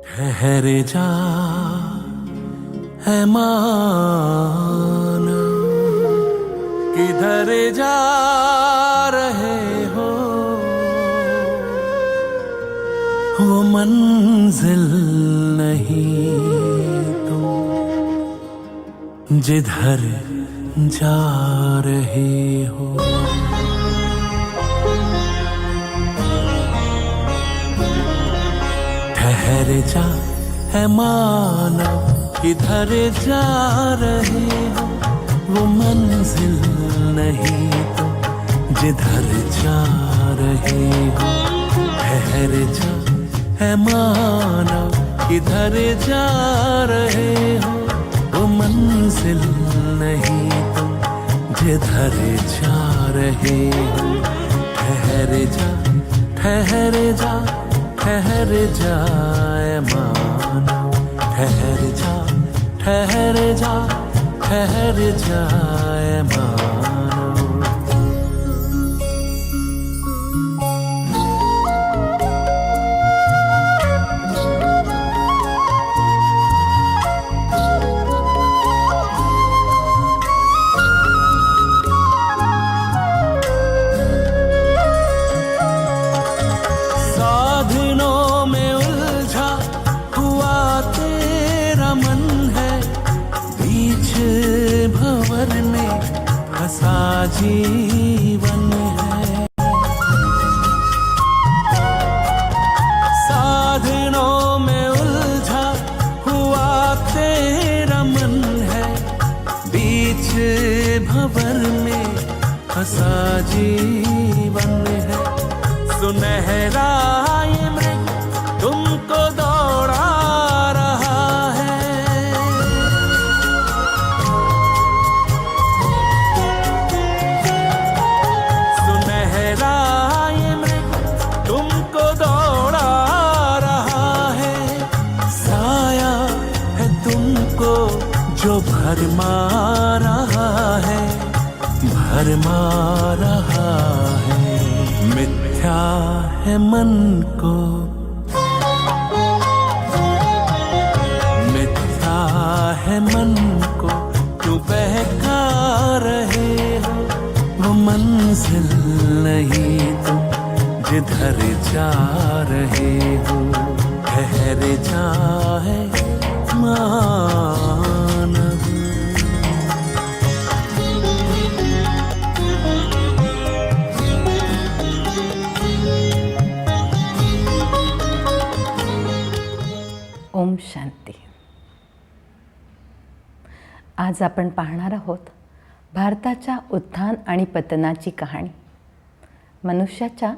ठहर जा है माना, किधर जा रहे हो, वो मंजिल नहीं तुम जिधर जा रहे हो। ठहर जा है माना, किधर जा रहे हो, वो मंजिल नहीं तुम जिधर जा रहे हो। ठहर जा है माना, किधर जा रहे हो, वो मंजिल नहीं तुम जिधर जा रहे हो। ठहर जा ठहर जा ठहर जाए मानो, ठहर जा ठहर जा ठहर जाए मानो। फंसा जीवन है, साधनों में उलझा हुआ तेरा मन है, बीच भंवर में फंसा जीवन है। सुनहरा ये मृग तुमको दौड़ा रहा है, जो भरमा रहा है, भरमा रहा है। मिथ्या है मन को, मिथ्या है मन को क्यों बहका रहे हो, वो मंजिल नहीं तुम जिधर जा रहे हो। ठहर जा है मानव। ओम शांती। आज आपण पाहणार आहोत भारताच्या उत्थान आणि पतनाची कहाणी, मनुष्याच्या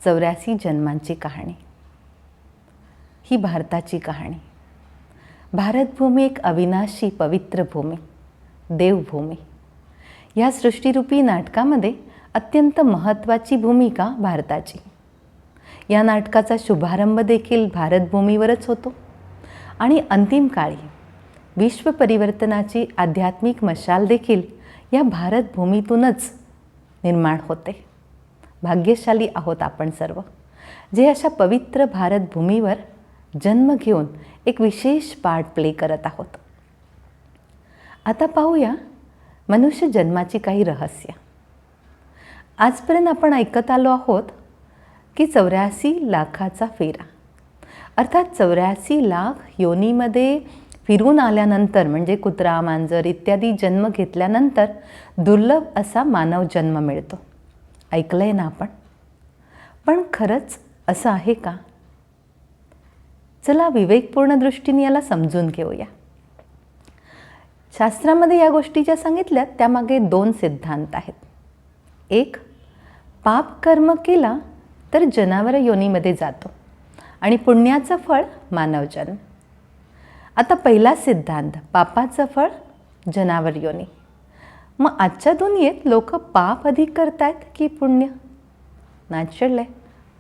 84 जन्मांची कहाणी। ही भारताची कहाणी। भारतभूमी एक अविनाशी पवित्र भूमी, देवभूमी। या सृष्टिरूपी नाटकामध्ये अत्यंत महत्त्वाची भूमिका भारताची। या नाटकाचा शुभारंभ देखील भारतभूमीवरच होतो आणि अंतिम काळी विश्व परिवर्तनाची आध्यात्मिक मशाल देखील या भारतभूमीतूनच निर्माण होते। भाग्यशाली आहोत आपण सर्व, जे अशा पवित्र भारतभूमीवर जन्म घेऊन एक विशेष पार्ट प्ले करत आहोत। आता पाहूया मनुष्य जन्माची काही रहस्य। आजपर्यंत आपण ऐकत आलो आहोत की 84 लाखाचा फेरा, अर्थात 84 लाख योनीमध्ये फिरून आल्यानंतर, म्हणजे कुत्रा, मांजर इत्यादी जन्म घेतल्यानंतर दुर्लभ असा मानव जन्म मिळतो। ऐकलंय ना आपण? पण खरंच असं आहे का? चला विवेकपूर्ण दृष्टीने याला समजून घेऊया। शास्त्रामध्ये या गोष्टी ज्या सांगितल्यात त्यामागे 2 सिद्धांत आहेत। एक, पाप कर्म केला तर जनावर योनीमध्ये जातो आणि पुण्याचं फळ मानव जन्म। आता पहिला सिद्धांत, पापाचं फळ जनावर योनी। मग आजच्या दुनियेत लोक पाप अधिक करतायत की पुण्य? नॅचरल आहे,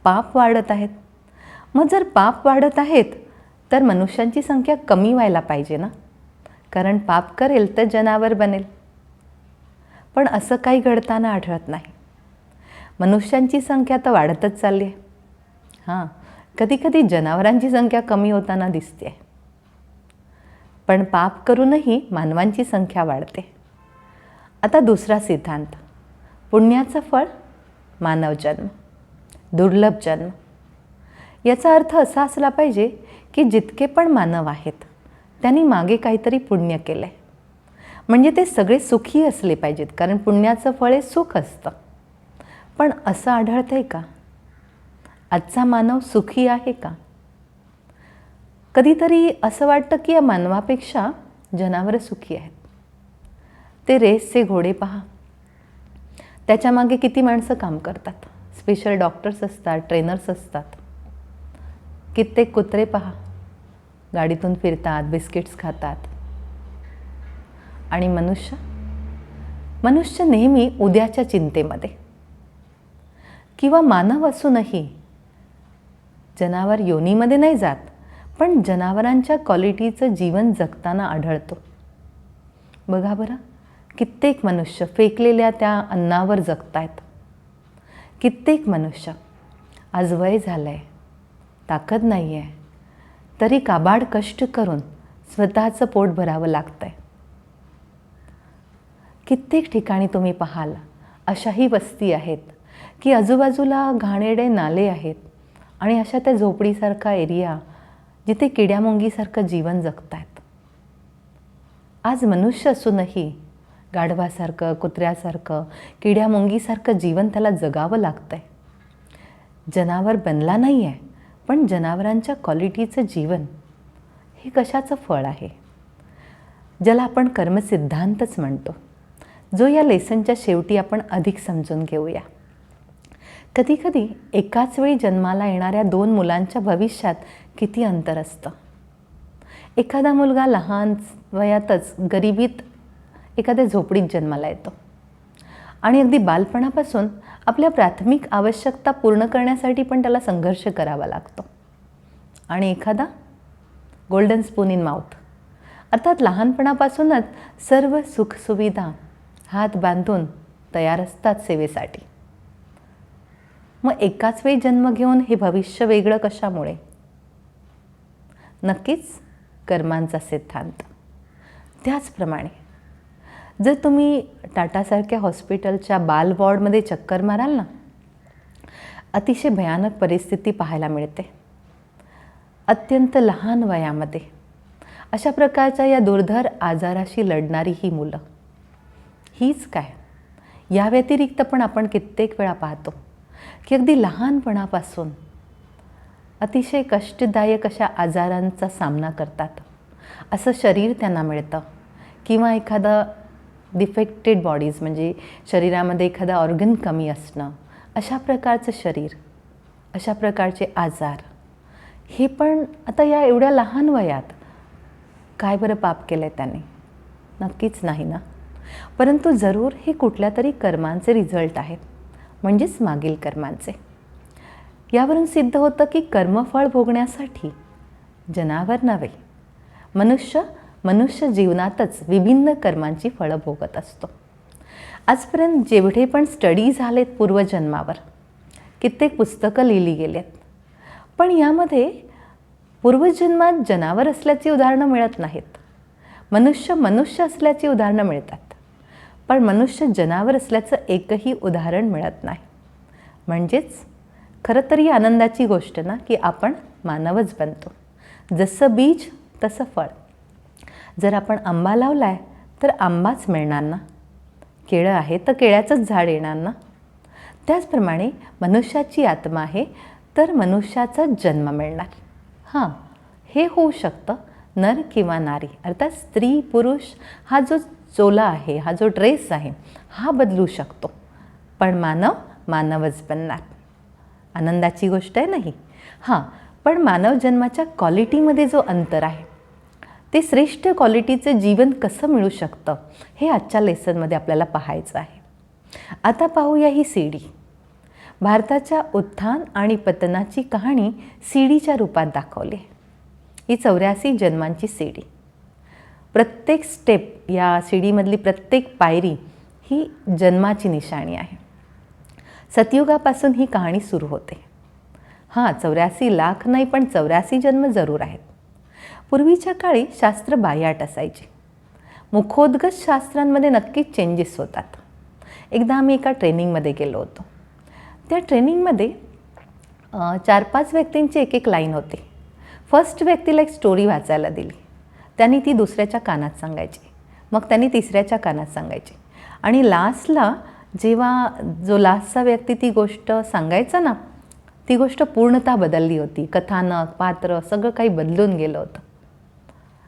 पाप वाढत आहेत। मग जर पाप वाढत आहेत तर मनुष्यांची संख्या कमी व्हायला पाहिजे ना, कारण पाप करेल तर जनावर बनेल। पण असं काही घडताना आढळत नाही। मनुष्यांची संख्या तर वाढतच चालली आहे। हां, कधीकधी जनावरांची संख्या कमी होताना दिसते, पण पाप करूनही मानवांची संख्या वाढते. आता दुसरा सिद्धांत, पुण्याचं फळ मानव जन्म, दुर्लभ जन्म. याचा अर्थ असा असला पाहिजे की जितके पण मानव आहेत त्यांनी मागे काहीतरी पुण्य केलं आहे, म्हणजे ते सगळे सुखी असले पाहिजेत, कारण पुण्याचं फळ हे सुख असतं. पण असं आढळतंय का? आजचा मानव सुखी आहे का? कधीतरी असं वाटतं की या मानवापेक्षा जनावरं सुखी आहेत. ते रेसचे घोडे पहा, त्याच्यामागे किती माणसं काम करतात. स्पेशल डॉक्टर्स असतात, ट्रेनर्स असतात. कित्येक कुत्रे पहा, गाडीतून फिरतात, बिस्किट्स खातात. आणि मनुष्य नेहमी उद्याच्या चिंतेमध्ये. किंवा मानव असूनही जनावर योनीमध्ये नाही जात, पण जनावरांच्या क्वालिटीचं जीवन जगताना आढळतो. बघा बरं, कित्येक मनुष्य फेकलेल्या त्या अन्नावर जगतायत. कित्येक मनुष्य आज वय झालं आहे, ताकद नाही आहे, तरी काबाड कष्ट करून स्वतःचं पोट भरावं लागतं आहे. कित्येक ठिकाणी तुम्ही पाहाल अशाही वस्ती आहेत की आजूबाजूला घाणेरडे नाले आहेत आणि अशा त्या झोपडीसारखा एरिया जिथे किड्यामुंगीसारखं जीवन जगतायत. आज मनुष्य असूनही गाढवासारखं, कुत्र्यासारखं, किड्यामुंगीसारखं जीवन त्याला जगावं लागतं आहे. जनावर बनला नाही आहे, पण जनावरांच्या क्वालिटीचं जीवन हे कशाचं फळ आहे, ज्याला आपण कर्मसिद्धांतच म्हणतो, जो या लेसनच्या शेवटी आपण अधिक समजून घेऊया. कधीकधी एकाच वेळी जन्माला येणाऱ्या 2 मुलांच्या भविष्यात किती अंतर असतं. एखादा मुलगा लहान वयातच गरिबीत एखाद्या झोपडीत जन्माला येतो आणि अगदी बालपणापासून आपल्या प्राथमिक आवश्यकता पूर्ण करण्यासाठी पण त्याला संघर्ष करावा लागतो. आणि एखादा गोल्डन स्पून इन माउथ, अर्थात लहानपणापासूनच सर्व सुखसुविधा हात बांधून तयार असतात सेवेसाठी. मग एकाच वेळी जन्म घेऊन हे भविष्य वेगळं कशामुळे? नक्कीच कर्मांचा सिद्धांत. त्याचप्रमाणे जर तुम्ही टाटासारख्या हॉस्पिटलच्या बाल वॉर्डमध्ये चक्कर माराल ना, अतिशय भयानक परिस्थिती पाहायला मिळते. अत्यंत लहान वयामध्ये अशा प्रकारच्या या दुर्धर आजाराशी लढणारी ही मुलं, हीच काय, या व्यतिरिक्त पण आपण कित्येक वेळा पाहतो की अगदी लहानपणापासून अतिशय कष्टदायक अशा आजारांचा सामना करतात. असं शरीर त्यांना मिळतं किंवा एखादं डिफेक्टेड बॉडीज, म्हणजे शरीरामध्ये एखादा ऑर्गन कमी असणं, अशा प्रकारचं शरीर, अशा प्रकारचे आजार. हे पण आता या एवढ्या लहान वयात काय बरं पाप केलं आहे त्याने? नक्कीच नाही ना. परंतु जरूर हे कुठल्या तरी कर्मांचे रिझल्ट आहेत, म्हणजेच मागील कर्मांचे. यावरून सिद्ध होतं की कर्मफळ भोगण्यासाठी जनावर नव्हे, मनुष्य जीवनातच विभिन्न कर्मांची फळं भोगत असतो. आजपर्यंत जेवढे पण स्टडी झालेत पूर्वजन्मावर, कित्येक पुस्तकं लिहिली गेलेत, पण यामध्ये पूर्वजन्मात जनावर असल्याची उदाहरणं मिळत नाहीत. मनुष्य असल्याची उदाहरणं मिळतात, पण मनुष्य जनावर असल्याचं एकही उदाहरण मिळत नाही. म्हणजेच खरं तर ही आनंदाची गोष्ट ना की आपण मानवच बनतो. जसं बीज तसं फळ. जर आपण आंबा लावला आहे तर आंबाच मिळणार ना, केळं आहे तर केळ्याचंच झाड येणार ना. त्याचप्रमाणे मनुष्याची आत्मा आहे तर मनुष्याचा जन्म मिळणार. हां, हे होऊ शकतं नर किंवा नारी, अर्थात स्त्री पुरुष हा जो चोला आहे, हा जो ड्रेस आहे, हा बदलू शकतो, पण मानवच बनणार. आनंदाची गोष्ट आहे नाही. हां, पण मानव जन्माच्या क्वालिटीमध्ये जो अंतर आहे, ते श्रेष्ठ क्वालिटीचं जीवन कसं मिळू शकतं हे आजच्या लेसनमध्ये आपल्याला पाहायचं आहे. आता पाहूया ही सीडी. भारताच्या उत्थान आणि पतनाची कहाणी सीडीच्या रूपात दाखवली आहे. ही 84 जन्मांची सीडी. प्रत्येक स्टेप, या सीडीमधली प्रत्येक पायरी ही जन्माची निशाणी आहे. सतयुगापासून ही कहाणी सुरू होते. हां, 84 लाख नाही, पण 84 जन्म जरूर आहेत. पूर्वीच्या काळी शास्त्र बाह्याट असायची. मुखोद्गत शास्त्रांमध्ये नक्कीच चेंजेस होतात. एकदा आम्ही एका ट्रेनिंगमध्ये गेलो होतो. त्या ट्रेनिंगमध्ये 4-5 व्यक्तींची एक लाईन होती. फर्स्ट व्यक्तीला एक स्टोरी वाचायला दिली. त्यांनी ती दुसऱ्याच्या कानात सांगायची, मग त्यांनी तिसऱ्याच्या कानात सांगायची, आणि लास्टला जेव्हा जो लास्टचा व्यक्ती ती गोष्ट सांगायचा ना, ती गोष्ट पूर्णतः बदलली होती. कथानक, पात्र सगळं काही बदलून गेलं होतं.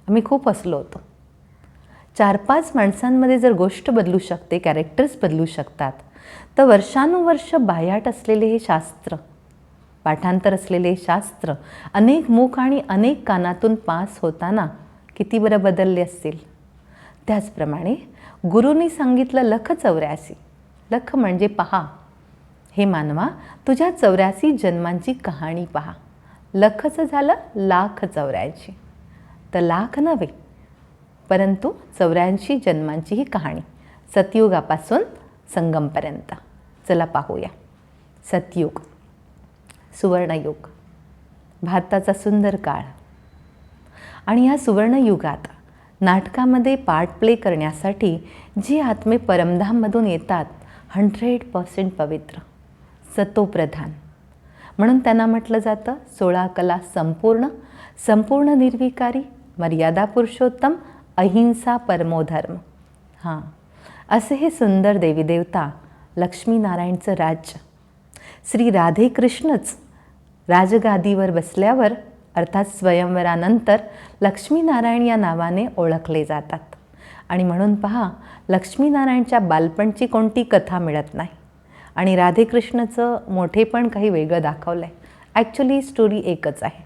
आम्ही खूप हसलो होतो. 4-5 माणसांमध्ये जर गोष्ट बदलू शकते, कॅरेक्टर्स बदलू शकतात, तर वर्षानुवर्ष बाह्याट असलेले हे शास्त्र, पाठांतर असलेले हे शास्त्र अनेक मुख आणि अनेक कानातून पास होताना किती बरं बदलले असतील. त्याचप्रमाणे गुरूंनी सांगितलं लख 84. लख म्हणजे पहा. हे मानवा, तुझ्या 84 जन्मांची कहाणी पहा. लखचं झालं लाख 84. तर लाख नव्हे, परंतु 84 जन्मांची ही कहाणी, सतयुगापासून संगमपर्यंत. चला पाहूया. सतयुग, सुवर्णयुग, भारताचा सुंदर काळ. आणि या सुवर्णयुगात नाटकामध्ये पार्ट प्ले करण्यासाठी जी आत्मे परमधाममधून येतात, 100% पवित्र, सतोप्रधान, म्हणून त्यांना म्हटलं जातं 16 कला संपूर्ण, संपूर्ण निर्विकारी, मर्यादा पुरुषोत्तम, अहिंसा परमोधर्म. हां, असे हे सुंदर देवी देवता, लक्ष्मीनारायणचं राज्य. श्री राधेकृष्णच राजगादीवर बसल्यावर, अर्थात स्वयंवरानंतर, लक्ष्मीनारायण या नावाने ओळखले जातात. आणि म्हणून पहा, लक्ष्मीनारायणच्या बालपणची कोणती कथा मिळत नाही, आणि राधेकृष्णाचं मोठेपण काही वेगळं दाखवलं आहे. ॲक्च्युली स्टोरी एकच आहे.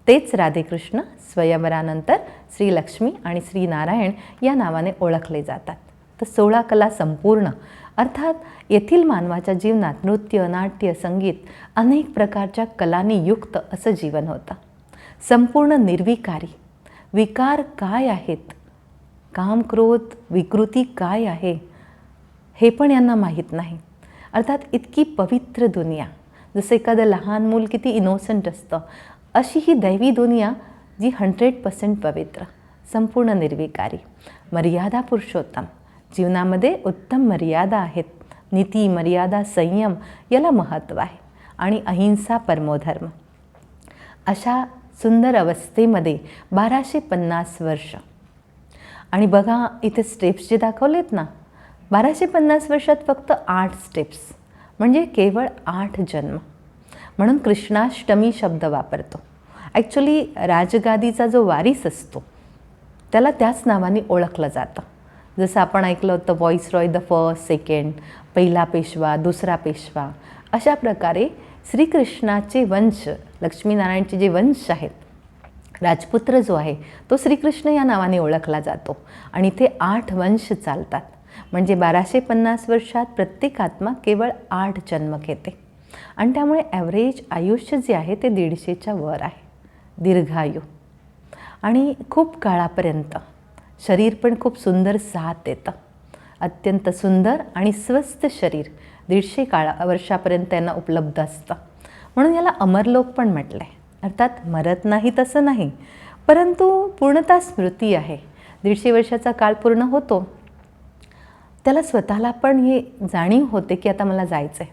तेच राधेकृष्ण स्वयंवरानंतर श्री लक्ष्मी आणि श्री नारायण या नावाने ओळखले जातात. तर 16 कला संपूर्ण, अर्थात येथील मानवाच्या जीवनात नृत्य, नाट्य, संगीत अनेक प्रकारच्या कलांनी युक्त असं जीवन होतं. संपूर्ण निर्विकारी, विकार काय आहेत, काम, क्रोध, विकृती काय आहे, हे पण यांना माहीत नाही. अर्थात इतकी पवित्र दुनिया, जसं एखादं लहान मूल किती इनोसंट असतं, अशी ही दैवी दुनिया जी 100% पवित्र, संपूर्ण निर्विकारी, मर्यादा पुरुषोत्तम. जीवनामध्ये उत्तम मर्यादा आहेत. नीती, मर्यादा, संयम याला महत्त्व आहे. आणि अहिंसा परमोधर्म. अशा सुंदर अवस्थेमध्ये 1250 वर्ष. आणि बघा इथे स्टेप्स जे दाखवलेत ना, 1250 वर्षात फक्त 8 स्टेप्स, म्हणजे केवळ 8 जन्म. म्हणून कृष्णाष्टमी शब्द वापरतो. ॲक्च्युली राजगादीचा जो वारीस असतो त्याला त्याच नावाने ओळखलं जातं. जसं आपण ऐकलं होतं व्हॉइसरॉय द फर्स्ट, सेकंड, पहिला पेशवा, दुसरा पेशवा. अशा प्रकारे श्रीकृष्णाचे वंश, लक्ष्मीनारायणचे जे वंश आहेत, राजपुत्र जो आहे तो श्रीकृष्ण या नावाने ओळखला जातो. आणि ते 8 वंश चालतात. म्हणजे 1250 वर्षात प्रत्येक आत्मा केवळ 8 जन्म घेते. आणि त्यामुळे ॲव्हरेज आयुष्य जे आहे ते 150च्या वर आहे, दीर्घायू. आणि खूप काळापर्यंत शरीर पण खूप सुंदर साथ देतं. अत्यंत सुंदर आणि स्वस्थ शरीर 150 वर्षापर्यंत त्यांना उपलब्ध असतं. म्हणून याला अमरलोक पण म्हटलं आहे. अर्थात मरत नाही तसं नाही, परंतु पूर्णतः स्मृती आहे. 150 वर्षाचा काळ पूर्ण होतो, त्याला स्वतःला पण ही जाणीव होते की आता मला जायचं आहे,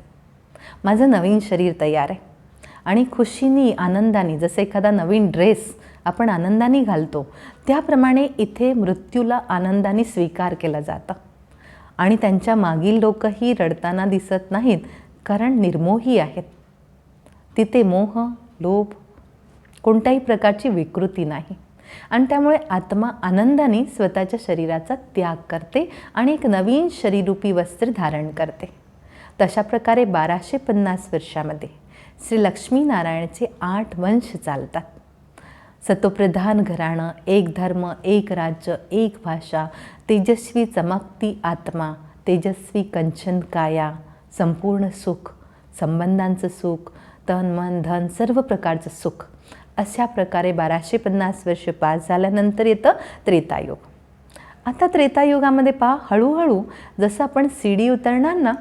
माझं नवीन शरीर तयार आहे. आणि खुशीनी, आनंदाने, जसं एखादा नवीन ड्रेस आपण आनंदाने घालतो, त्याप्रमाणे इथे मृत्यूला आनंदाने स्वीकार केलं जातं. आणि त्यांच्या मागील लोकही रडताना दिसत नाहीत, कारण निर्मोही आहेत. तिथे मोह, लोभ, कोणत्याही प्रकारची विकृती नाही. आणि त्यामुळे आत्मा आनंदाने स्वतःच्या शरीराचा त्याग करते आणि एक नवीन शरीरूपी वस्त्र धारण करते. तशा प्रकारे 1250 वर्षामध्ये श्री लक्ष्मीनारायणचे 8 वंश चालतात. सतोप्रधान घराणं, एक धर्म, एक राज्य, एक भाषा, तेजस्वी चमकती आत्मा, तेजस्वी कंचन काया, संपूर्ण सुख, संबंधांचं सुख, तन मन धन सर्व प्रकारचं सुख. अशा प्रकारे 1250 वर्ष पास झाल्यानंतर येतं त्रेतायुग. आता त्रेतायुगामध्ये पहा, हळूहळू जसं आपण सीडी उतरणार ना,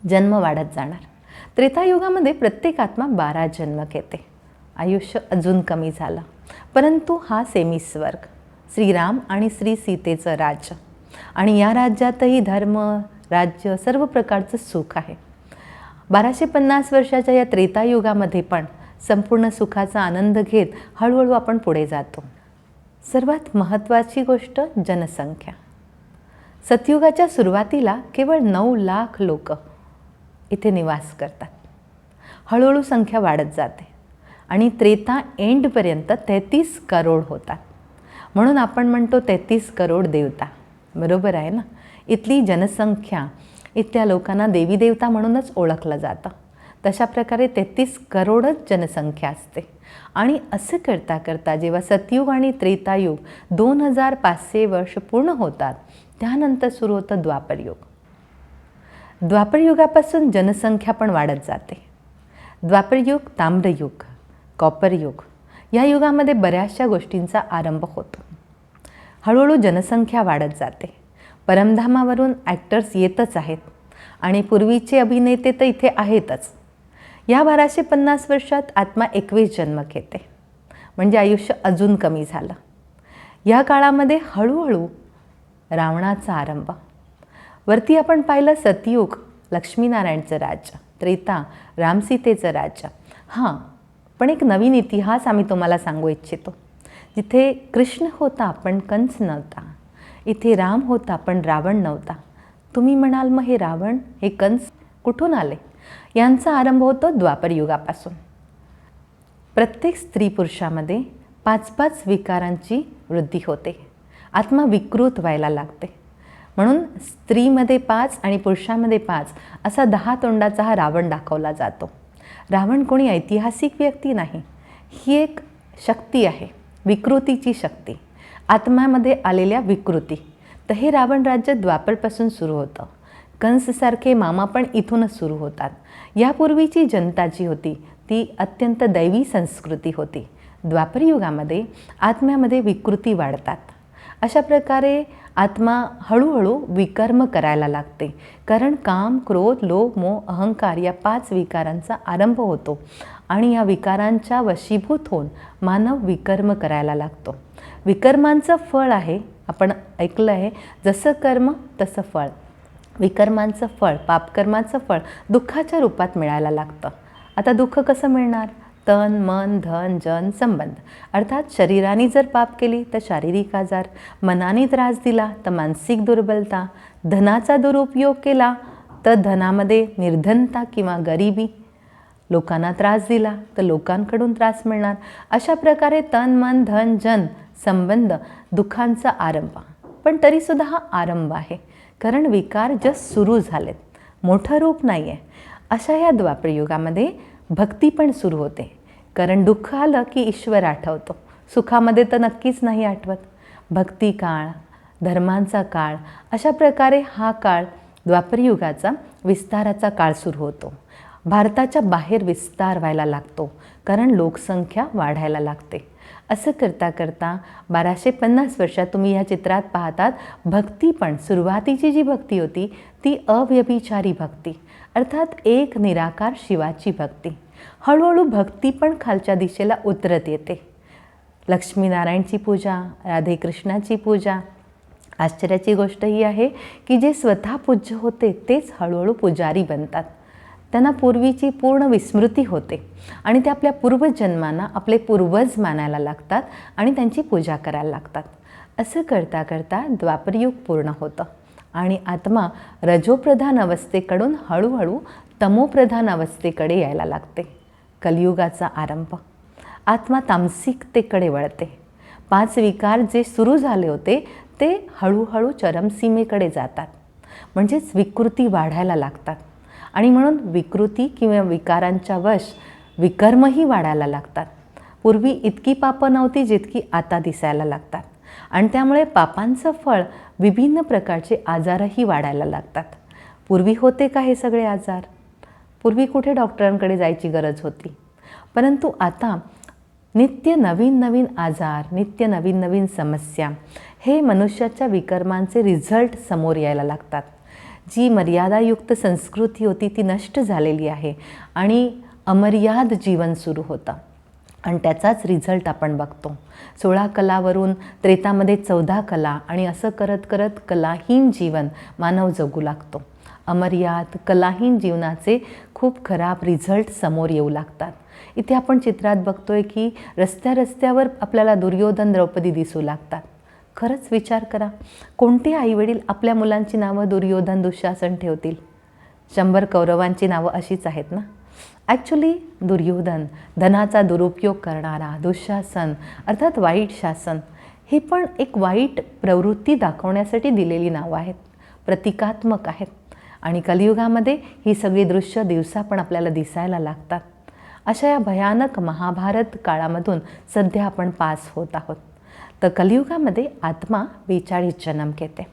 जन्म वाढत जाणार. त्रेतायुगामध्ये प्रत्येक आत्मा 12 जन्म घेते. आयुष्य अजून कमी झालं. परंतु हा सेमीस्वर्ग, श्रीराम आणि श्री सीतेचं राज्य, आणि या राज्यातही धर्म, राज्य, सर्व प्रकारचं सुख आहे. 1250 वर्षाच्या या त्रेतायुगामध्ये पण संपूर्ण सुखाचा आनंद घेत हळूहळू आपण पुढे जातो. सर्वात महत्त्वाची गोष्ट जनसंख्या. सतयुगाच्या सुरुवातीला केवळ 9 लाख लोक इथे निवास करतात. हळूहळू संख्या वाढत जाते आणि त्रेता एंडपर्यंत 33 करोड होतात. म्हणून आपण म्हणतो 33 करोड देवता. बरोबर आहे ना. इथली जनसंख्या, इथल्या लोकांना देवी देवता म्हणूनच ओळखलं जातं. तशा प्रकारे 33 करोडच जनसंख्या असते. आणि असं करता करता जेव्हा सतयुग आणि त्रेतायुग 2500 वर्ष पूर्ण होतात, त्यानंतर सुरू होतं द्वापरयुग. द्वापरयुगापासून जनसंख्या पण वाढत जाते. द्वापरयुग, ताम्रयुग, कॉपरयुग या युगामध्ये बऱ्याचशा गोष्टींचा आरंभ होतो. हळूहळू जनसंख्या वाढत जाते. परमधामावरून ॲक्टर्स येतच आहेत आणि पूर्वीचे अभिनेते तर इथे आहेतच. या 1250 वर्षात आत्मा 21 जन्म घेते, म्हणजे आयुष्य अजून कमी झालं. या काळामध्ये हळूहळू रावणाचा आरंभ. वरती आपण पाहिलं सतयुग, लक्ष्मीनारायणचं राज्य, त्रेता, रामसीतेचं राज्य. हां, पण एक नवीन इतिहास आम्ही तुम्हाला सांगू इच्छितो. जिथे कृष्ण होता पण कंस नव्हता, इथे राम होता पण रावण नव्हता. तुम्ही म्हणाल मग हे रावण, हे कंस कुठून आले? यांचा आरंभ होतो द्वापरयुगापासून. प्रत्येक स्त्री पुरुषामध्ये 5-5 विकारांची वृद्धी होते. आत्मा विकृत व्हायला लागते. म्हणून स्त्रीमध्ये 5 आणि पुरुषामध्ये 5 असा 10 तोंडाचा हा रावण दाखवला जातो. रावण कोणी ऐतिहासिक व्यक्ती नाही, ही एक शक्ती आहे, विकृतीची शक्ती, आत्म्यामध्ये आलेल्या विकृती. तर हे रावण राज्य द्वापरपासून सुरू होतं. कंससारखे मामा पण इथूनच सुरू होतात. यापूर्वीची जनता जी होती ती अत्यंत दैवी संस्कृती होती. द्वापरयुगामध्ये आत्म्यामध्ये विकृती वाढतात. अशा प्रकारे आत्मा हळूहळू विकर्म करायला लागते. कारण काम, क्रोध, लोभ, मोह, अहंकार या 5 विकारांचा आरंभ होतो आणि या विकारांच्या वशीभूत होऊन मानव विकर्म करायला लागतो. विकर्मांचं फळ आहे, आपण ऐकलं आहे, जसं कर्म तसं फळ. विकर्मांचं फळ, पापकर्माचं फळ दुःखाच्या रूपात मिळायला लागतं. आता दुःख कसं मिळणार? तन, मन, धन, जन, संबंध. अर्थात शरीराने जर पाप केली तर शारीरिक आजार, मनाने त्रास दिला तर मानसिक दुर्बलता, धनाचा दुरुपयोग केला तर धनामध्ये निर्धनता किंवा गरिबी, लोकांना त्रास दिला तर लोकांकडून त्रास मिळणार. अशा प्रकारे तन, मन, धन, जन, संबंध दुःखांचा आरंभ. पण तरीसुद्धा हा आरंभ आहे, कारण विकार जस्ट सुरू झालेत, मोठं रूप नाही आहे. अशा या द्वापरयुगामध्ये भक्ती पण सुरू होते. कारण दुःख आलं की ईश्वर आठवतो, सुखामध्ये तर नक्कीच नाही आठवत. भक्ती काळ, धर्मांचा काळ, अशा प्रकारे हा काळ द्वापरयुगाचा विस्ताराचा काळ सुरू होतो. भारताच्या बाहेर विस्तार व्हायला लागतो, कारण लोकसंख्या वाढायला लागते. असं करता करता 1250 वर्षात तुम्ही ह्या चित्रात पाहतात, भक्ती पण सुरुवातीची जी भक्ती होती ती अव्यभिचारी भक्ती, अर्थात एक निराकार शिवाची भक्ती. हळूहळू भक्ती पण खालच्या दिशेला उतरत येते. लक्ष्मीनारायणची पूजा, राधेकृष्णाची पूजा. आश्चर्याची गोष्ट ही आहे की जे स्वतः पूज्य होते तेच हळूहळू पुजारी बनतात. त्यांना पूर्वीची पूर्ण विस्मृती होते आणि ते आपल्या पूर्वजन्मांना आपले पूर्वज मानायला लागतात आणि त्यांची पूजा करायला लागतात. असं करता करता द्वापरयुग पूर्ण होतं आणि आत्मा रजोप्रधान अवस्थेकडून हळूहळू तमोप्रधान अवस्थेकडे यायला लागते. कलियुगाचा आरंभ. आत्मा तामसिकतेकडे वळते. 5 विकार जे सुरू झाले होते ते हळूहळू चरमसीमेकडे जातात, म्हणजेच विकृती वाढायला लागतात. आणि म्हणून विकृती किंवा विकारांच्या वश विकर्मही वाढायला लागतात. पूर्वी इतकी पापं नव्हती जितकी आता दिसायला लागतात आणि त्यामुळे पापांचं फळ विभिन्न प्रकारचे आजारही वाढायला लागतात. पूर्वी होते का हे सगळे आजार? पूर्वी कुठे डॉक्टरांकडे जायची गरज होती? परंतु आता नित्य नवीन नवीन आजार, नित्य नवीन नवीन समस्या, हे मनुष्याच्या विकर्मांचे रिझल्ट समोर यायला लागतात. जी मर्यादायुक्त संस्कृती होती ती नष्ट झालेली आहे आणि अमर्याद जीवन सुरू होतं. आणि त्याचाच रिझल्ट आपण बघतो. 16 कलावरून त्रेतामध्ये 14 कला आणि असं करत करत कलाहीन जीवन मानव जगू लागतो. अमर्याद कलाहीन जीवनाचे खूप खराब रिझल्ट समोर येऊ लागतात. इथे आपण चित्रात बघतोय की रस्त्यावर आपल्याला दुर्योधन द्रौपदी दिसू लागतात. खरंच विचार करा, कोणते आईवडील आपल्या मुलांची नावं दुर्योधन दुःशासन ठेवतील? 100 कौरवांची नावं अशीच आहेत ना. ॲक्च्युली दुर्योधन धनाचा दुरुपयोग करणारा, दुःशासन अर्थात वाईट शासन, हे पण एक वाईट प्रवृत्ती दाखवण्यासाठी दिलेली नावं आहेत, प्रतिकात्मक आहेत. आणि कलियुगामध्ये ही सगळी दृश्य दिवसा पण आपल्याला दिसायला लागतात. अशा या भयानक महाभारत काळामधून सध्या आपण पास होत आहोत. तर कलियुगामध्ये आत्मा 42 जन्म घेते.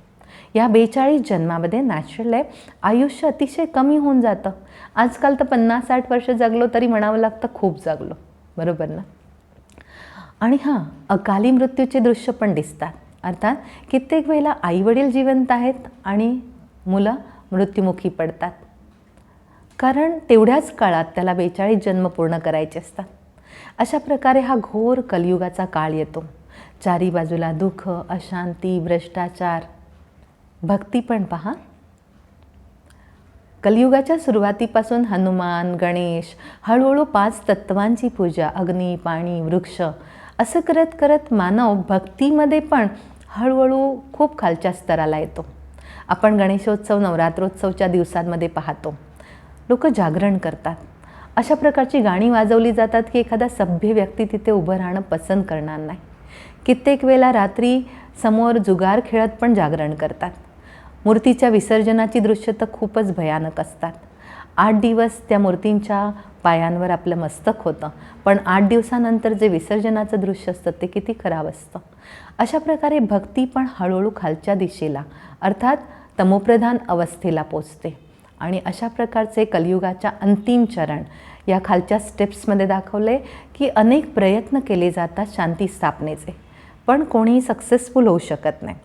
या 42 जन्मामध्ये नॅचरल आहे आयुष्य अतिशय कमी होऊन जातं. आजकाल तर 50-60 वर्ष जगलो तरी म्हणावं लागतं खूप जगलो, बरोबर ना. आणि हां, अकाली मृत्यूचे दृश्य पण दिसतात. अर्थात कित्येक वेळेला आईवडील जिवंत आहेत आणि मुलं मृत्युमुखी पडतात, कारण तेवढ्याच काळात त्याला 42 जन्म पूर्ण करायचे असतात. अशा प्रकारे हा घोर कलियुगाचा काळ येतो. चारी बाजूला दुःख, अशांती, भ्रष्टाचार. भक्ती पण पहा, कलियुगाच्या सुरुवातीपासून हनुमान, गणेश, हळूहळू 5 तत्वांची पूजा, अग्नी, पाणी, वृक्ष असं करत करत मानव भक्तीमध्ये पण हळूहळू खूप खालच्या स्तराला येतो. आपण गणेशोत्सव, नवरात्रोत्सवच्या दिवसांमध्ये पाहतो, लोक जागरण करतात. अशा प्रकारची गाणी वाजवली जातात की एखादा सभ्य व्यक्ती तिथे उभं राहणं पसंत करणार नाही. कित्येक वेळेला रात्री समोर जुगार खेळत पण जागरण करतात. मूर्तीच्या विसर्जनाची दृश्य तर खूपच भयानक असतात. 8 दिवस त्या मूर्तींच्या पायांवर आपलं मस्तक होतं, पण 8 दिवसानंतर जे विसर्जनाचं दृश्य असतं ते किती खराब असतं. अशा प्रकारे भक्ती पण हळूहळू खालच्या दिशेला अर्थात तमोप्रधान अवस्थेला पोचते. आणि अशा प्रकारचे कलियुगाच्या अंतिम चरण या खालच्या स्टेप्समध्ये दाखवले की अनेक प्रयत्न केले जातात शांती स्थापनेचे, पण कोणीही सक्सेसफुल होऊ शकत नाही.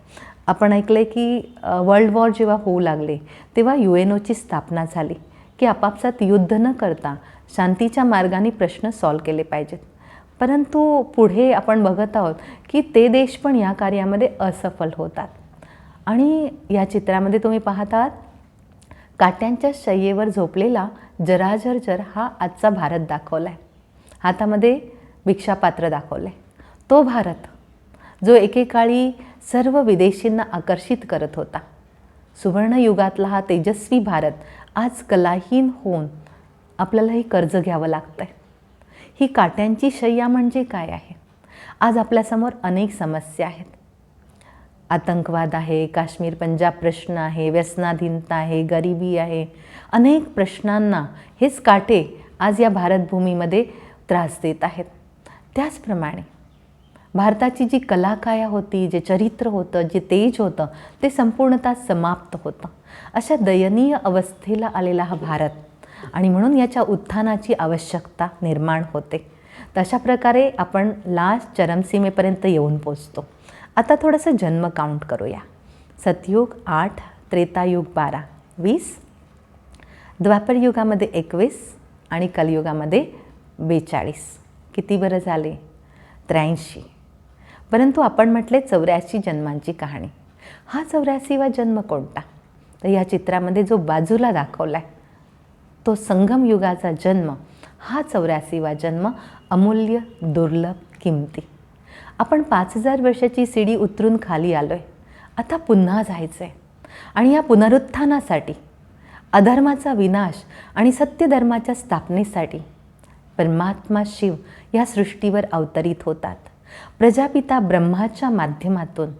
आपण ऐकले की वर्ल्ड वॉर जेव्हा होऊ लागले तेव्हा UNOची स्थापना झाली की आपापसात युद्ध न करता शांतीच्या मार्गाने प्रश्न सॉल्व केले पाहिजेत. परंतु पुढे आपण बघत आहोत की ते देश पण या कार्यामध्ये असफल होतात. आणि या चित्रामध्ये तुम्ही पाहत आहात काट्यांच्या शय्येवर झोपलेला जराजर हा आजचा भारत दाखवला आहे. हातामध्ये भिक्षापात्र दाखवलं आहे. तो भारत जो एकेकाळी सर्व विदेशींना आकर्षित करत होता. सुवर्णयुगातला हा तेजस्वी भारत आज कलाहीन होऊन आपल्यालाही कर्ज घ्यावं लागतं आहे. ही काट्यांची शय्या म्हणजे काय आहे? आज आपल्यासमोर अनेक समस्या आहेत. आतंकवाद आहे, काश्मीर पंजाब प्रश्न आहे, व्यसनाधीनता आहे, गरिबी आहे. अनेक प्रश्नांना हेच काटे आज या भारतभूमीमध्ये त्रास देत आहेत. त्याचप्रमाणे भारताची जी कलाकाया होती, जे चरित्र होतं, जे तेज होतं ते संपूर्णतः समाप्त होतं. अशा दयनीय अवस्थेला आलेला हा भारत आणि म्हणून याच्या उत्थानाची आवश्यकता निर्माण होते. तशा प्रकारे आपण लास्ट चरमसीमेपर्यंत येऊन पोचतो. आता थोडंसं जन्म काउंट करूया. सतयुग 8, त्रेतायुग 12, 20, द्वापरयुगामध्ये 21 आणि कलियुगामध्ये 42. किती बरं झाले? 83. परंतु आपण म्हटले 84 जन्मांची कहाणी. हा 84वा जन्म कोणता? तर या चित्रामध्ये जो बाजूला दाखवला आहे तो संगम युगाचा जन्म. हा 84वा जन्म अमूल्य, दुर्लभ, किमती. आपण 5000 वर्षाची सीडी उतरून खाली आलो आहे. आता पुन्हा जायचं आहे आणि या पुनरुत्थानासाठी, अधर्माचा विनाश आणि सत्यधर्माच्या स्थापनेसाठी परमात्मा शिव या सृष्टीवर अवतरित होतात. प्रजापिता ब्रह्माच्या माध्यमातून,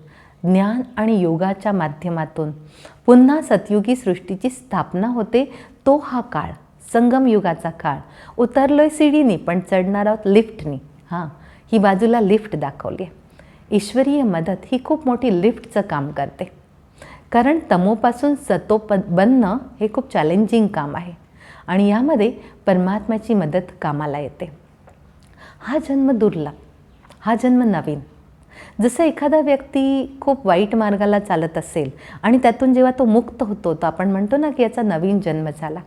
ज्ञान आणि योगाच्या माध्यमातून पुन्हा सतयुगी सृष्टीची स्थापना होते. तो हा काळ, संगम युगाचा काळ. उतरलोय सीडीनी पण चढणार आहोत लिफ्टनी. हां, ही बाजूला लिफ्ट दाखवली आहे. ईश्वरीय मदत ही खूप मोठी लिफ्टचं काम करते, कारण तमोपासून सतो बनणं हे खूप चॅलेंजिंग काम आहे आणि यामध्ये परमात्म्याची मदत कामाला येते. हा जन्म दुर्लभ, हा जन्म नवीन. जसं एखादा व्यक्ती खूप वाईट मार्गाला चालत असेल आणि त्यातून जेव्हा तो मुक्त होतो तर आपण म्हणतो ना की याचा नवीन जन्म झाला.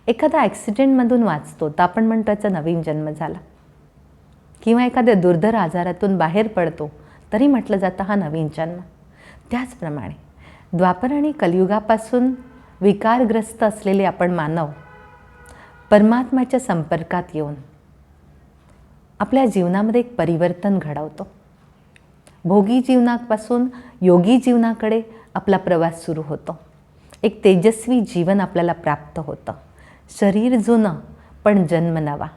एखादा ॲक्सिडेंटमधून वाचतो तर आपण म्हणतो याचा नवीन जन्म झाला. किंवा एखाद्या दुर्धर आजारातून बाहेर पडतो तरी म्हटलं जातं हा नवीन जन्म. त्याचप्रमाणे द्वापर आणि कलियुगापासून विकारग्रस्त असलेले आपण मानव परमात्म्याच्या संपर्कात येऊन आपल्या जीवनामध्ये एक परिवर्तन घडवतो. भोगी जीवनापासून योगी जीवनाकडे आपला प्रवास सुरू होतो. एक तेजस्वी जीवन आपल्याला प्राप्त होतं. शरीर जुनं पण जन्म नवा.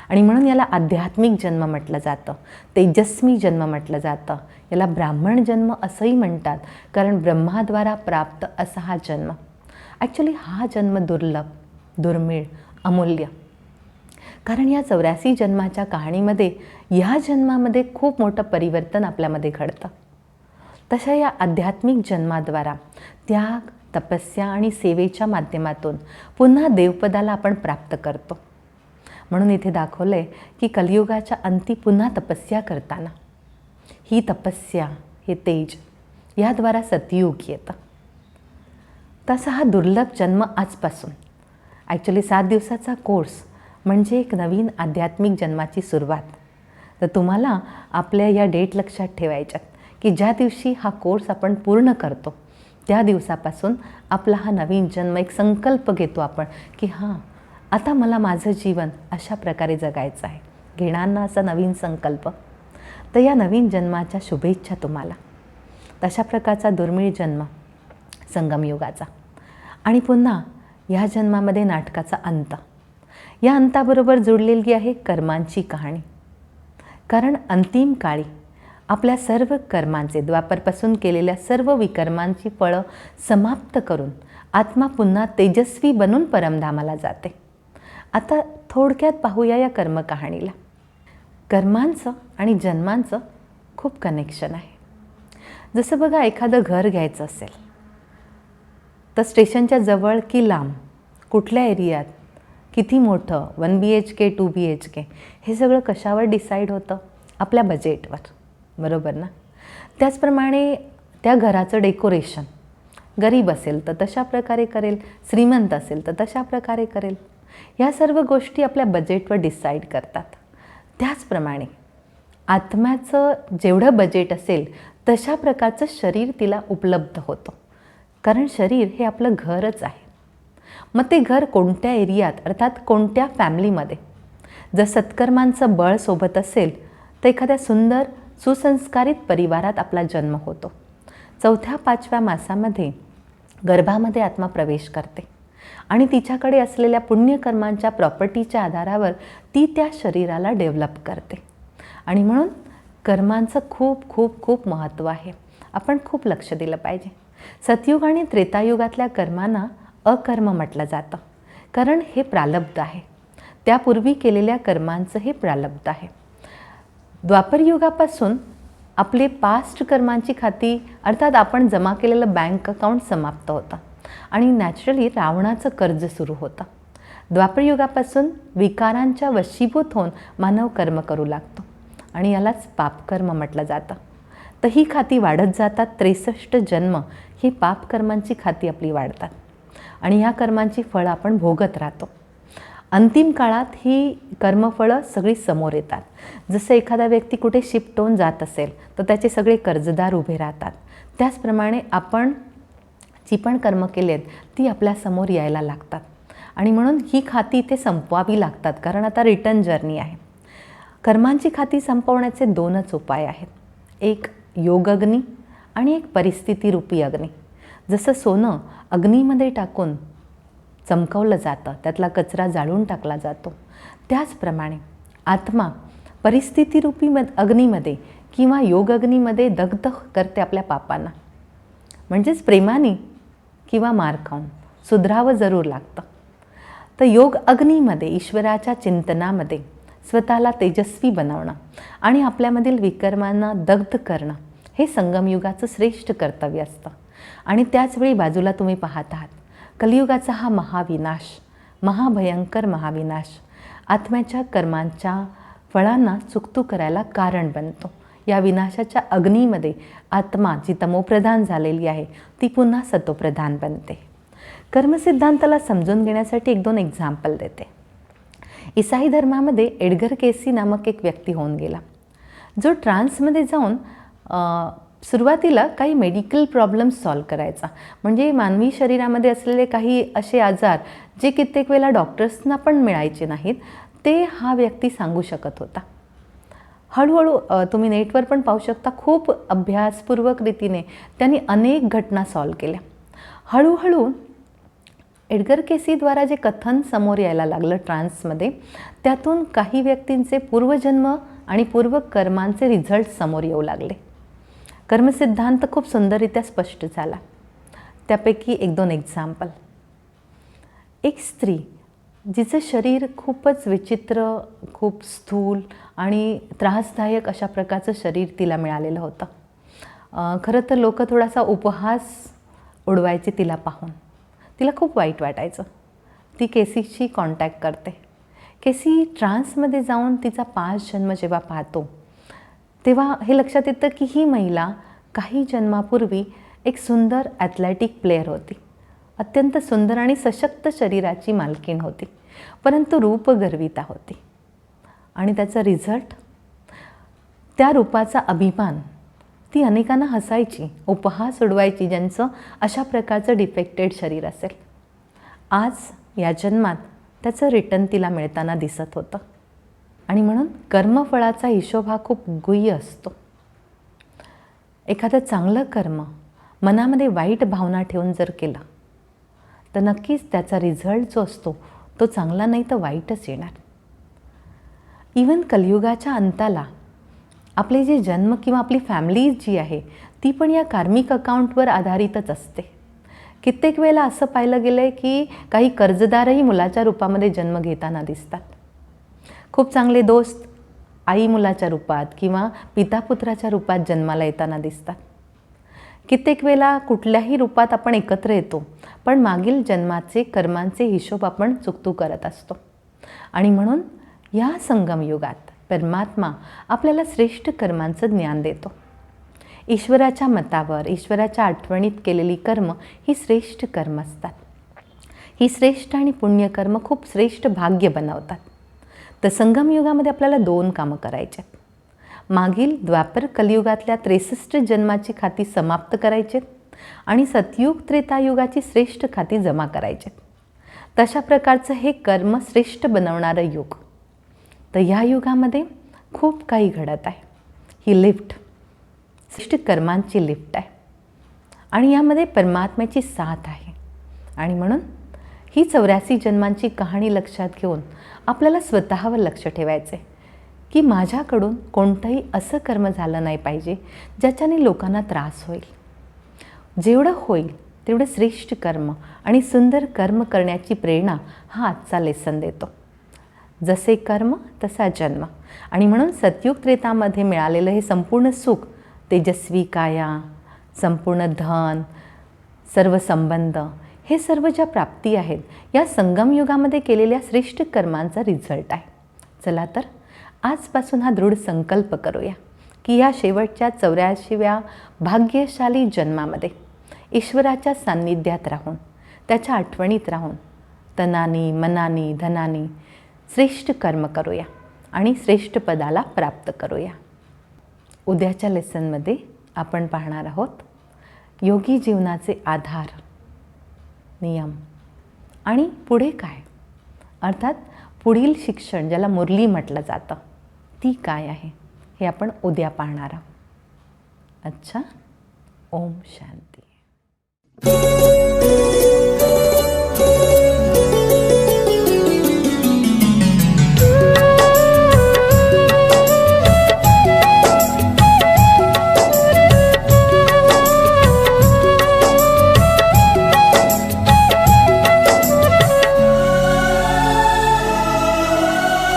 आणि म्हणून याला आध्यात्मिक जन्म म्हटलं जातं, तेजस्वी जन्म म्हटलं जातं. याला ब्राह्मण जन्म असंही म्हणतात, कारण ब्रह्माद्वारा प्राप्त असा हा जन्म. ॲक्च्युली हा जन्म दुर्लभ, दुर्मिळ, अमूल्य. कारण या 84 जन्माच्या कहाणीमध्ये ह्या जन्मामध्ये खूप मोठं परिवर्तन आपल्यामध्ये घडतं. तशा या आध्यात्मिक जन्माद्वारा त्याग, तपस्या आणि सेवेच्या माध्यमातून पुन्हा देवपदाला आपण प्राप्त करतो. म्हणून इथे दाखवलं आहे की कलियुगाच्या अंती पुन्हा तपस्या करताना ही तपस्या, हे तेज याद्वारा सतयुग येतं. तसा हा दुर्लभ जन्म आजपासून ॲक्च्युली 7 दिवसाचा कोर्स म्हणजे एक नवीन आध्यात्मिक जन्माची सुरुवात. तर तुम्हाला आपल्या या डेट लक्षात ठेवायच्यात की ज्या दिवशी हा कोर्स आपण पूर्ण करतो त्या दिवसापासून आपला हा नवीन जन्म, एक संकल्प घेतो आपण की हां, आता मला माझं जीवन अशा प्रकारे जगायचं आहे. घेणार ना असा नवीन संकल्प. तर या नवीन जन्माच्या शुभेच्छा तुम्हाला. तशा प्रकारचा दुर्मिळ जन्म संगमयुगाचा. आणि पुन्हा या जन्मामध्ये नाटकाचा अंत. या अंताबरोबर जुळलेली आहे कर्मांची कहाणी. कारण अंतिम काळी आपल्या सर्व कर्मांचे, द्वापरपासून केलेल्या सर्व विकर्मांची फळं समाप्त करून आत्मा पुन्हा तेजस्वी बनून परमधामाला जाते. आता थोडक्यात पाहूया या कर्मकहाणीला. कर्मांचं आणि जन्मांचं खूप कनेक्शन आहे. जसं बघा, एखादं घर घ्यायचं असेल तर स्टेशनच्या जवळ की लांब, कुठल्या एरियात, किती मोठं, 1 BHK 2 BHK, हे सगळं कशावर डिसाईड होतं? आपल्या बजेटवर, बरोबर ना? त्याचप्रमाणे त्या घराचं डेकोरेशन गरीब असेल तर तशा प्रकारे करेल, श्रीमंत असेल तर तशा प्रकारे करेल. या सर्व गोष्टी आपल्या बजेटवर डिसाईड करतात. त्याचप्रमाणे आत्म्याचं जेवढं बजेट असेल तशा प्रकारचं शरीर तिला उपलब्ध होतं. कारण शरीर हे आपलं घरच आहे. मग ते घर कोणत्या एरियात, अर्थात कोणत्या फॅमिलीमध्ये. जर सत्कर्मांचं बळ सोबत असेल तर एखाद्या सुंदर सुसंस्कारित परिवारात आपला जन्म होतो. 4थ्या-5व्या मासामध्ये गर्भामध्ये आत्मा प्रवेश करते आणि तिच्याकडे असलेल्या पुण्यकर्मांच्या प्रॉपर्टीच्या आधारावर ती त्या शरीराला डेव्हलप करते. आणि म्हणून कर्मांचं खूप खूप खूप महत्त्व आहे. आपण खूप लक्ष दिलं पाहिजे. सतयुग आणि त्रेतायुगातल्या कर्मांना अकर्म म्हटलं जातं, कारण हे प्रालब्ध आहे. त्यापूर्वी केलेल्या कर्मांचं हे प्रालब्ध आहे. द्वापरयुगापासून आपले पास्ट कर्मांची खाती, अर्थात आपण जमा केलेलं बँक अकाउंट समाप्त होतं आणि नॅचरली रावणाचं कर्ज सुरू होतं. द्वापरयुगापासून विकारांच्या वशीभूत होऊन मानव कर्म करू लागतो आणि यालाच पापकर्म म्हटलं जातं. तर ही खाती वाढत जातात. 63 जन्म ही पापकर्मांची खाती आपली वाढतात आणि ह्या कर्मांची फळं आपण भोगत राहतो. अंतिम काळात ही कर्मफळं सगळी समोर येतात. जसं एखादा व्यक्ती कुठे शिफ्ट होऊन जात असेल तर त्याचे सगळे कर्जदार उभे राहतात. त्याचप्रमाणे आपण जी पण कर्म केली आहेत ती आपल्यासमोर यायला लागतात आणि म्हणून ही खाती इथे संपवावी लागतात, कारण आता रिटर्न जर्नी आहे. कर्मांची खाती संपवण्याचे 2च उपाय आहेत. एक योगअग्नी आणि एक परिस्थितीरूपी अग्नी. जसं सोनं अग्नीमध्ये टाकून चमकवलं जातं, त्यातला कचरा जाळून टाकला जातो, त्याचप्रमाणे आत्मा परिस्थितीरूपी अग्नीमध्ये किंवा योग अग्नीमध्ये दग्ध करते आपल्या पापांना. म्हणजेच प्रेमाने किंवा मार खाऊन सुधरावं जरूर लागतं. तर योग अग्नीमध्ये ईश्वराच्या चिंतनामध्ये स्वतःला तेजस्वी बनवणं आणि आपल्यामधील विकर्मांना दग्ध करणं हे संगमयुगाचं श्रेष्ठ कर्तव्य असतं. आणि त्याचवेळी बाजूला तुम्ही पाहत आहात कलियुगाचा हा महाविनाश, महाभयंकर महाविनाश आत्म्याच्या कर्मांच्या फळांना चुकतू करायला कारण बनतो. या विनाशाच्या अग्नीमध्ये आत्मा जी तमोप्रधान झालेली आहे ती पुन्हा सतोप्रधान बनते. कर्मसिद्धांताला समजून घेण्यासाठी 1-2 एक्झाम्पल देते. ईसाई धर्मामध्ये एडगर केसी नामक एक व्यक्ती होऊन गेला, जो ट्रान्समध्ये जाऊन सुरुवातीला काही मेडिकल प्रॉब्लेम्स सॉल्व करायचा. म्हणजे मानवी शरीरामध्ये असलेले काही असे आजार जे कित्येक वेळेला डॉक्टर्सना पण मिळायचे नाहीत, ते हा व्यक्ती सांगू शकत होता. हळूहळू तुम्ही नेटवर पण पाहू शकता, खूप अभ्यासपूर्वक रीतीने त्यांनी अनेक घटना सॉल्व केल्या. हळूहळू एडगर केसीद्वारा जे कथन समोर यायला लागलं ट्रान्समध्ये, त्यातून काही व्यक्तींचे पूर्वजन्म आणि पूर्वकर्मांचे रिझल्ट समोर येऊ लागले. कर्मसिद्धांत खूप सुंदररित्या स्पष्ट झाला. त्यापैकी 1-2 एक्झाम्पल. एक स्त्री जिचं शरीर खूपच विचित्र, खूप स्थूल आणि त्रासदायक अशा प्रकारचं शरीर तिला मिळालेलं होतं. खरं तर लोक थोडासा उपहास उडवायचे तिला पाहून. तिला खूप वाईट वाटायचं. ती केसीशी कॉन्टॅक्ट करते. केसी ट्रान्समध्ये जाऊन तिचा 5 जन्म जेव्हा पाहतो, तेव्हा हे लक्षात येतं की ही महिला काही जन्मापूर्वी एक सुंदर ॲथलेटिक प्लेयर होती. अत्यंत सुंदर आणि सशक्त शरीराची मालकीण होती, परंतु रूपगर्विता होती. आणि त्याचा रिझल्ट, त्या रूपाचा अभिमान, ती अनेकांना हसायची, उपहास उडवायची ज्यांचं अशा प्रकारचं डिफेक्टेड शरीर असेल. आज या जन्मात त्याचं रिटर्न तिला मिळताना दिसत होतं. आणि म्हणून कर्मफळाचा हिशोब हा खूप गुह्य असतो. एखादं चांगलं कर्म मनामध्ये वाईट भावना ठेवून जर केलं तर नक्कीच त्याचा रिझल्ट जो असतो तो चांगला नाही तर वाईटच येणार. इवन कलियुगाच्या अंताला आपले जे जन्म किंवा आपली फॅमिली जी आहे ती पण या कार्मिक अकाउंटवर आधारितच असते. कित्येक वेळेला असं पाहिलं गेलं आहे की काही कर्जदारही मुलाच्या रूपामध्ये जन्म घेताना दिसतात. खूप चांगले दोस्त आई मुलाच्या रूपात किंवा पिता पुत्राच्या रूपात जन्माला येताना दिसतात. कित्येक वेळेला कुठल्याही रूपात आपण एकत्र येतो, पण मागील जन्माचे कर्मांचे हिशोब आपण चुकतू करत असतो. आणि म्हणून या संगमयुगात परमात्मा आपल्याला श्रेष्ठ कर्मांचं ज्ञान देतो. ईश्वराच्या मतावर, ईश्वराच्या आठवणीत केलेली कर्म ही श्रेष्ठ कर्म असतात. ही श्रेष्ठ आणि पुण्यकर्म खूप श्रेष्ठ भाग्य बनवतात. तर संगमयुगामध्ये आपल्याला 2 कामं करायची आहेत. मागील द्वापर कलियुगातल्या 63 जन्माची खाती समाप्त करायची आणि सतयुग त्रेतायुगाची श्रेष्ठ खाती जमा करायची. तशा प्रकारचं हे कर्म श्रेष्ठ बनवणारं युग. तर ह्या युगामध्ये खूप काही घडत आहे. ही लिफ्ट श्रेष्ठ कर्मांची लिफ्ट आहे आणि यामध्ये परमात्म्याची साथ आहे. आणि म्हणून ही 84 जन्मांची कहाणी लक्षात घेऊन आपल्याला स्वतःवर लक्ष ठेवायचं आहे की माझ्याकडून कोणतंही असं कर्म झालं नाही पाहिजे ज्याच्याने लोकांना त्रास होईल. जेवढं होईल तेवढं श्रेष्ठ कर्म आणि सुंदर कर्म करण्याची प्रेरणा हा आजचा लेसन देतो. जसे कर्म तसा जन्म. आणि म्हणून सतयुग त्रेतामध्ये मिळालेलं हे संपूर्ण सुख, तेजस्वी काया, संपूर्ण धन, सर्व संबंध, हे सर्व ज्या प्राप्ती आहेत या संगमयुगामध्ये केलेल्या श्रेष्ठ कर्मांचा रिझल्ट आहे. चला तर आजपासून हा दृढ संकल्प करूया की या शेवटच्या 84व्या भाग्यशाली जन्मामध्ये ईश्वराच्या सान्निध्यात राहून, त्याच्या आठवणीत राहून तनानी, मनानी, धनानी श्रेष्ठ कर्म करूया आणि श्रेष्ठ पदाला प्राप्त करूया. उद्याच्या लेसनमध्ये आपण पाहणार आहोत योगी जीवनाचे आधार, नियम आणि पुढे काय, अर्थात पुढील शिक्षण ज्याला मुरली म्हटलं जातं ती काय आहे हे आपण उद्या पाहणार आहोत. अच्छा, ओम शांती.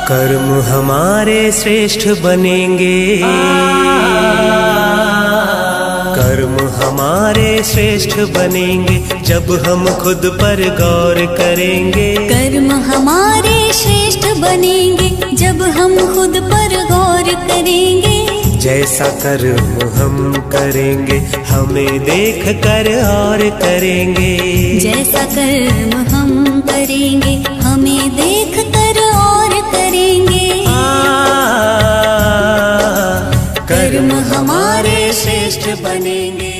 कर्म हमारे श्रेष्ठ बनेंगे, कर्म हमारे श्रेष्ठ बनेंगे जब हम खुद पर गौर करेंगे। कर्म हमारे श्रेष्ठ बनेंगे जब हम खुद पर गौर करेंगे। जैसा कर्म हम करेंगे हमें देख कर और करेंगे। जैसा कर्म हम करेंगे हमें देख कर और करेंगे। कर्म हमारे श्रेष्ठ बनेंगे।